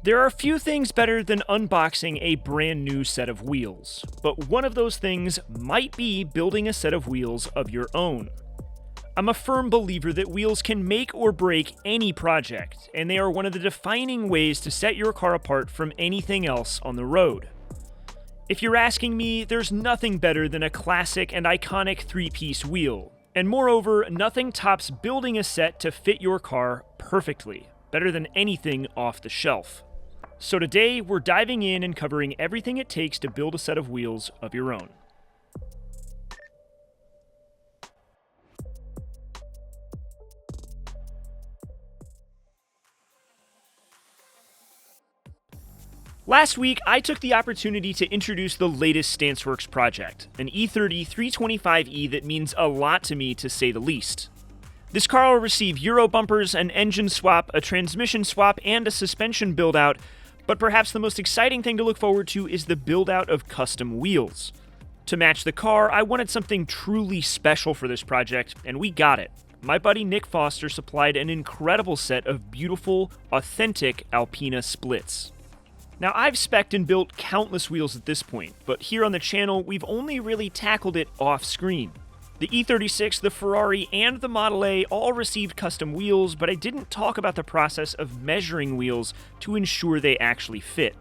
There are few things better than unboxing a brand new set of wheels, but one of those things might be building a set of wheels of your own. I'm a firm believer that wheels can make or break any project, and they are one of the defining ways to set your car apart from anything else on the road. If you're asking me, there's nothing better than a classic and iconic three-piece wheel, and moreover, nothing tops building a set to fit your car perfectly, better than anything off the shelf. So today, we're diving in and covering everything it takes to build a set of wheels of your own. Last week, I took the opportunity to introduce the latest StanceWorks project, an E30 325e that means a lot to me, to say the least. This car will receive Euro bumpers, an engine swap, a transmission swap, and a suspension build-out, but perhaps the most exciting thing to look forward to is the build-out of custom wheels. To match the car, I wanted something truly special for this project, and we got it. My buddy Nick Foster supplied an incredible set of beautiful, authentic Alpina splits. Now, I've spec'd and built countless wheels at this point, but here on the channel, we've only really tackled it off-screen. The E36, the Ferrari, and the Model A all received custom wheels, but I didn't talk about the process of measuring wheels to ensure they actually fit.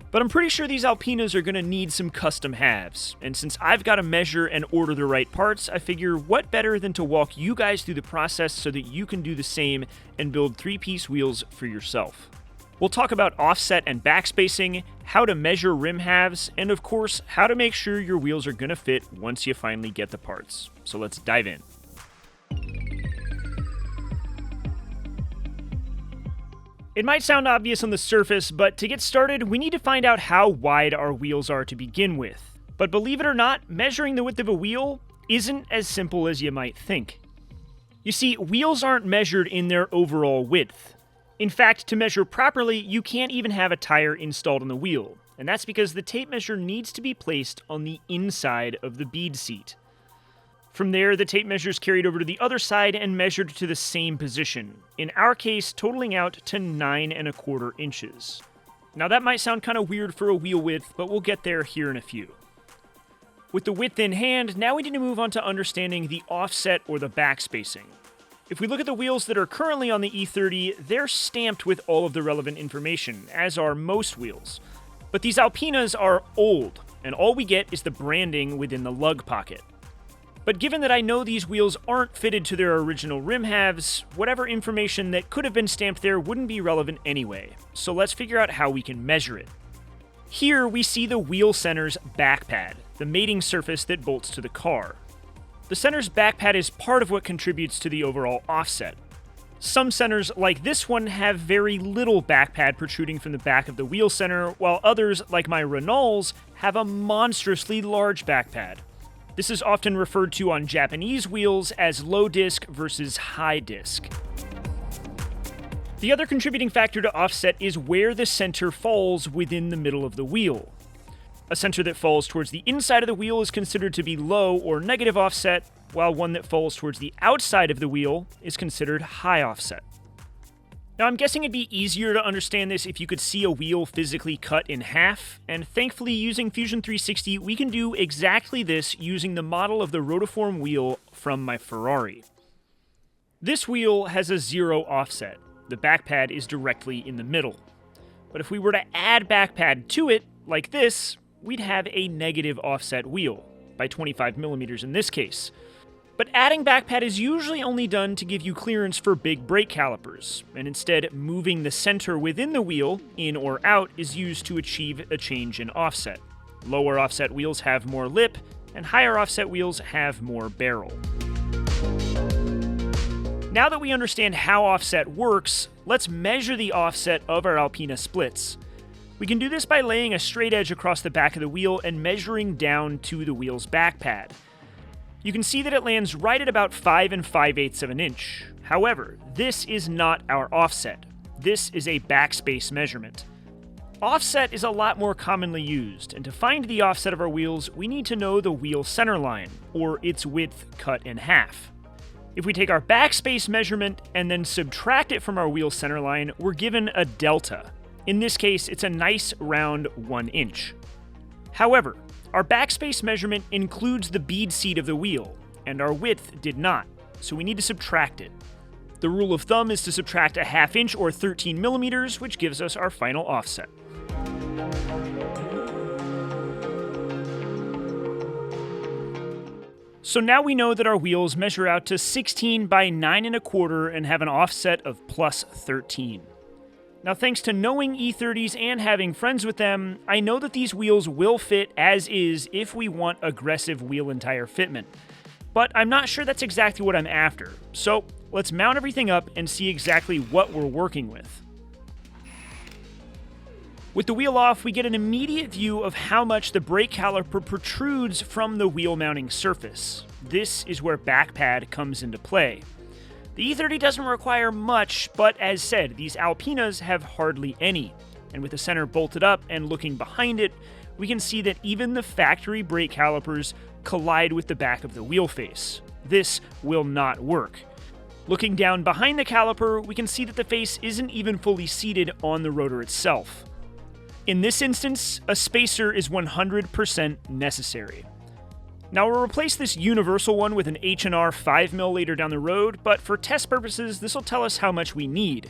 But I'm pretty sure these Alpinas are going to need some custom halves, and since I've got to measure and order the right parts, I figure what better than to walk you guys through the process so that you can do the same and build three-piece wheels for yourself. We'll talk about offset and backspacing, how to measure rim halves, and of course, how to make sure your wheels are going to fit once you finally get the parts. So let's dive in. It might sound obvious on the surface, but to get started, we need to find out how wide our wheels are to begin with. But believe it or not, measuring the width of a wheel isn't as simple as you might think. You see, wheels aren't measured in their overall width. In fact, to measure properly, you can't even have a tire installed on the wheel, and that's because the tape measure needs to be placed on the inside of the bead seat. From there, the tape measure is carried over to the other side and measured to the same position, in our case totaling out to 9¼ inches. Now that might sound kind of weird for a wheel width, but we'll get there here in a few. With the width in hand, now we need to move on to understanding the offset or the backspacing. If we look at the wheels that are currently on the E30, they're stamped with all of the relevant information, as are most wheels. But these Alpinas are old, and all we get is the branding within the lug pocket. But given that I know these wheels aren't fitted to their original rim halves, whatever information that could have been stamped there wouldn't be relevant anyway, so let's figure out how we can measure it. Here we see the wheel center's backpad, the mating surface that bolts to the car. The center's backpad is part of what contributes to the overall offset. Some centers, like this one, have very little backpad protruding from the back of the wheel center, while others, like my Renaults, have a monstrously large backpad. This is often referred to on Japanese wheels as low disc versus high disc. The other contributing factor to offset is where the center falls within the middle of the wheel. A center that falls towards the inside of the wheel is considered to be low or negative offset, while one that falls towards the outside of the wheel is considered high offset. Now, I'm guessing it'd be easier to understand this if you could see a wheel physically cut in half, and thankfully using Fusion 360, we can do exactly this using the model of the rotiform wheel from my Ferrari. This wheel has a 0 offset. The backpad is directly in the middle. But if we were to add backpad to it, like this, we'd have a negative offset wheel, by 25mm in this case. But adding backpad is usually only done to give you clearance for big brake calipers, and instead moving the center within the wheel, in or out, is used to achieve a change in offset. Lower offset wheels have more lip, and higher offset wheels have more barrel. Now that we understand how offset works, let's measure the offset of our Alpina splits. We can do this by laying a straight edge across the back of the wheel and measuring down to the wheel's backpad. You can see that it lands right at about 5 5/8 of an inch. However, this is not our offset. This is a backspace measurement. Offset is a lot more commonly used, and to find the offset of our wheels, we need to know the wheel center line, or its width cut in half. If we take our backspace measurement and then subtract it from our wheel center line, we're given a delta. In this case, it's a nice round 1 inch. However, our backspace measurement includes the bead seat of the wheel, and our width did not, so we need to subtract it. The rule of thumb is to subtract a ½ inch or 13 millimeters, which gives us our final offset. So now we know that our wheels measure out to 16 by 9¼ and have an offset of plus 13. Now, thanks to knowing E30s and having friends with them, I know that these wheels will fit as is if we want aggressive wheel and tire fitment. But I'm not sure that's exactly what I'm after, so let's mount everything up and see exactly what we're working with. With the wheel off, we get an immediate view of how much the brake caliper protrudes from the wheel mounting surface. This is where backpad comes into play. The E30 doesn't require much, but as said, these ALPINAs have hardly any. And with the center bolted up and looking behind it, we can see that even the factory brake calipers collide with the back of the wheel face. This will not work. Looking down behind the caliper, we can see that the face isn't even fully seated on the rotor itself. In this instance, a spacer is 100% necessary. Now, we'll replace this universal one with an H&R 5mm later down the road, but for test purposes, this will tell us how much we need.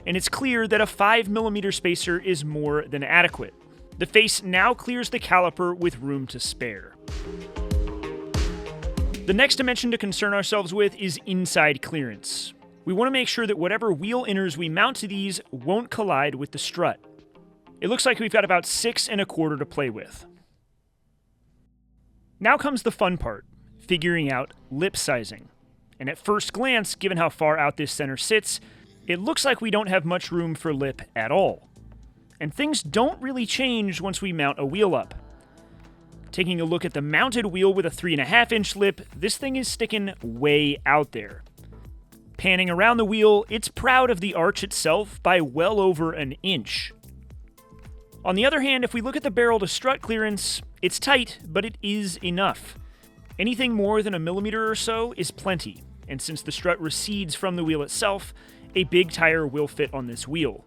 And it's clear that a 5mm spacer is more than adequate. The face now clears the caliper with room to spare. The next dimension to concern ourselves with is inside clearance. We want to make sure that whatever wheel inners we mount to these won't collide with the strut. It looks like we've got about 6¼ to play with. Now comes the fun part, figuring out lip sizing. And at first glance, given how far out this center sits, it looks like we don't have much room for lip at all. And things don't really change once we mount a wheel up. Taking a look at the mounted wheel with a 3.5-inch lip, this thing is sticking way out there. Panning around the wheel, it's proud of the arch itself by well over an inch. On the other hand, if we look at the barrel to strut clearance, it's tight, but it is enough. Anything more than a millimeter or so is plenty, and since the strut recedes from the wheel itself, a big tire will fit on this wheel.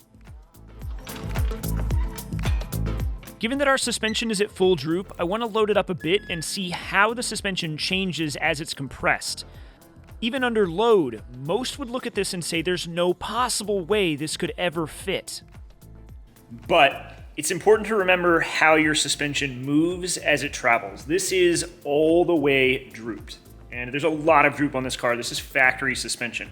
Given that our suspension is at full droop, I want to load it up a bit and see how the suspension changes as it's compressed. Even under load, most would look at this and say there's no possible way this could ever fit. But it's important to remember how your suspension moves as it travels. This is all the way drooped, and there's a lot of droop on this car. This is factory suspension.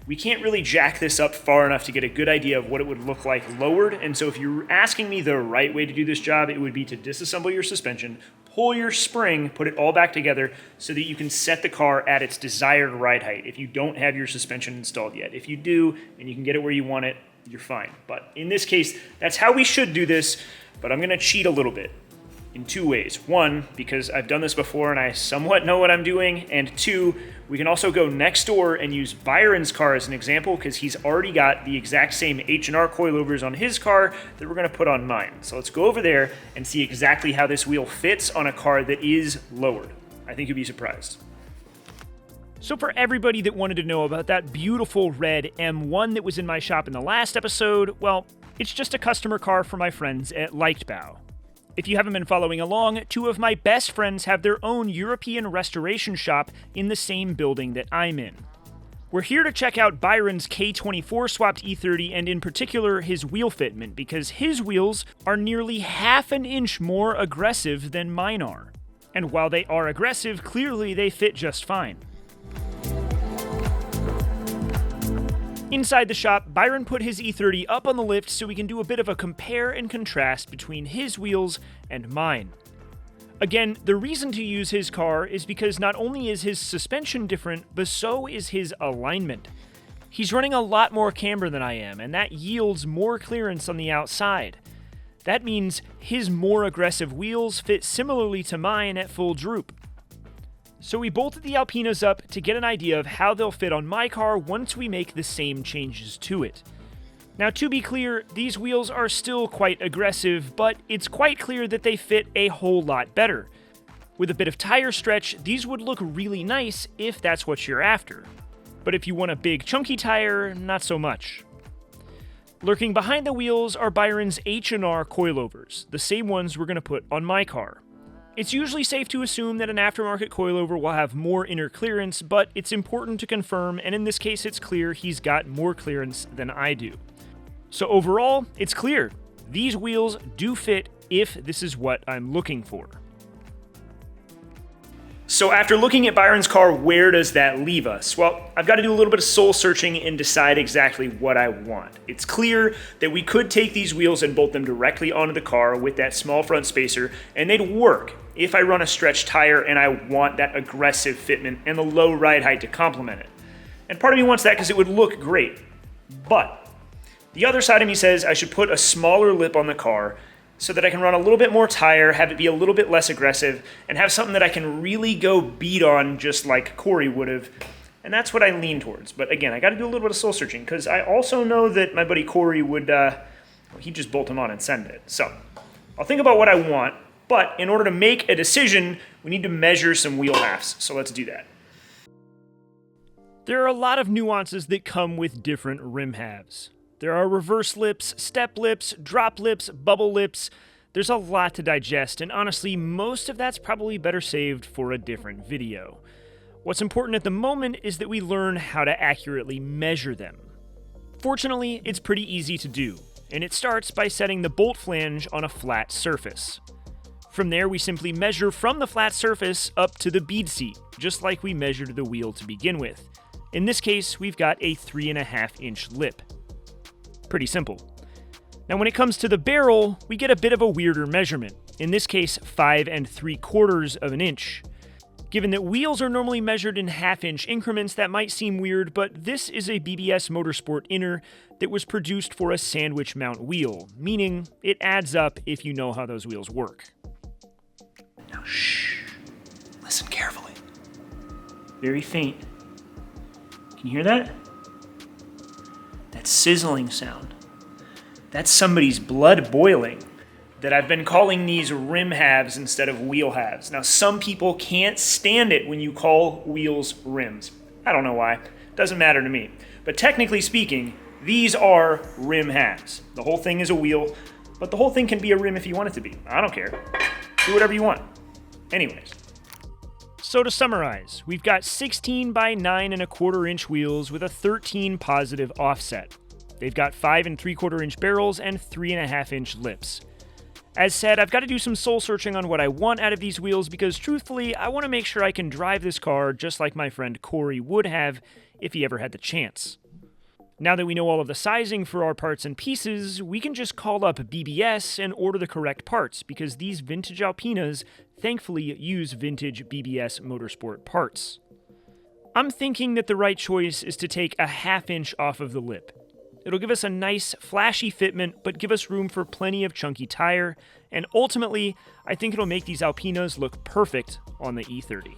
We can't really jack this up far enough to get a good idea of what it would look like lowered, and so if you're asking me the right way to do this job, it would be to disassemble your suspension, pull your spring, put it all back together so that you can set the car at its desired ride height if you don't have your suspension installed yet. If you do, and you can get it where you want it, you're fine. But in this case, that's how we should do this, but I'm gonna cheat a little bit in 2 ways. 1, because I've done this before and I somewhat know what I'm doing, and 2, we can also go next door and use Byron's car as an example because he's already got the exact same H&R coilovers on his car that we're gonna put on mine. So let's go over there and see exactly how this wheel fits on a car that is lowered. I think you'll be surprised. So for everybody that wanted to know about that beautiful red M1 that was in my shop in the last episode, well, it's just a customer car for my friends at Leichtbau. If you haven't been following along, 2 of my best friends have their own European restoration shop in the same building that I'm in. We're here to check out Byron's K24 swapped E30 and in particular his wheel fitment because his wheels are nearly ½ an inch more aggressive than mine are. And while they are aggressive, clearly they fit just fine. Inside the shop, Byron put his E30 up on the lift so we can do a bit of a compare and contrast between his wheels and mine. Again, the reason to use his car is because not only is his suspension different, but so is his alignment. He's running a lot more camber than I am, and that yields more clearance on the outside. That means his more aggressive wheels fit similarly to mine at full droop. So we bolted the ALPINAs up to get an idea of how they'll fit on my car once we make the same changes to it. Now, to be clear, these wheels are still quite aggressive, but it's quite clear that they fit a whole lot better. With a bit of tire stretch, these would look really nice if that's what you're after. But if you want a big chunky tire, not so much. Lurking behind the wheels are Byron's H&R coilovers, the same ones we're going to put on my car. It's usually safe to assume that an aftermarket coilover will have more inner clearance, but it's important to confirm, and in this case it's clear he's got more clearance than I do. So overall, it's clear. These wheels do fit if this is what I'm looking for. So after looking at Byron's car, where does that leave us? Well, I've got to do a little bit of soul searching and decide exactly what I want. It's clear that we could take these wheels and bolt them directly onto the car with that small front spacer, and they'd work if I run a stretch tire and I want that aggressive fitment and the low ride height to complement it. And part of me wants that because it would look great. But the other side of me says I should put a smaller lip on the car so that I can run a little bit more tire, have it be a little bit less aggressive, and have something that I can really go beat on just like Corey would have. And that's what I lean towards. But again, I got to do a little bit of soul searching because I also know that my buddy Corey would, he'd just bolt them on and send it. So I'll think about what I want, but in order to make a decision, we need to measure some wheel halves. So let's do that. There are a lot of nuances that come with different rim halves. There are reverse lips, step lips, drop lips, bubble lips. There's a lot to digest, and honestly, most of that's probably better saved for a different video. What's important at the moment is that we learn how to accurately measure them. Fortunately, it's pretty easy to do, and it starts by setting the bolt flange on a flat surface. From there, we simply measure from the flat surface up to the bead seat, just like we measured the wheel to begin with. In this case, we've got a 3.5-inch lip. Pretty simple. Now when it comes to the barrel, we get a bit of a weirder measurement, in this case 5 3/4 of an inch. Given that wheels are normally measured in half-inch increments, that might seem weird, but this is a BBS Motorsport inner that was produced for a sandwich mount wheel, meaning it adds up if you know how those wheels work. Now shh, listen carefully. Very faint. Can you hear that? That sizzling sound. That's somebody's blood boiling. That I've been calling these rim halves instead of wheel halves. Now, some people can't stand it when you call wheels rims. I don't know why. Doesn't matter to me. But technically speaking, these are rim halves. The whole thing is a wheel, but the whole thing can be a rim if you want it to be. I don't care. Do whatever you want. Anyways. So to summarize, we've got 16 by 9.25-inch wheels with a 13 positive offset. They've got 5 3/4-inch barrels and 3.5-inch lips. As said, I've got to do some soul searching on what I want out of these wheels because truthfully, I want to make sure I can drive this car just like my friend Corey would have if he ever had the chance. Now that we know all of the sizing for our parts and pieces, we can just call up BBS and order the correct parts because these vintage ALPINAs thankfully use vintage BBS Motorsport parts. I'm thinking that the right choice is to take a 1/2 inch off of the lip. It'll give us a nice, flashy fitment, but give us room for plenty of chunky tire, and ultimately, I think it'll make these ALPINAs look perfect on the E30.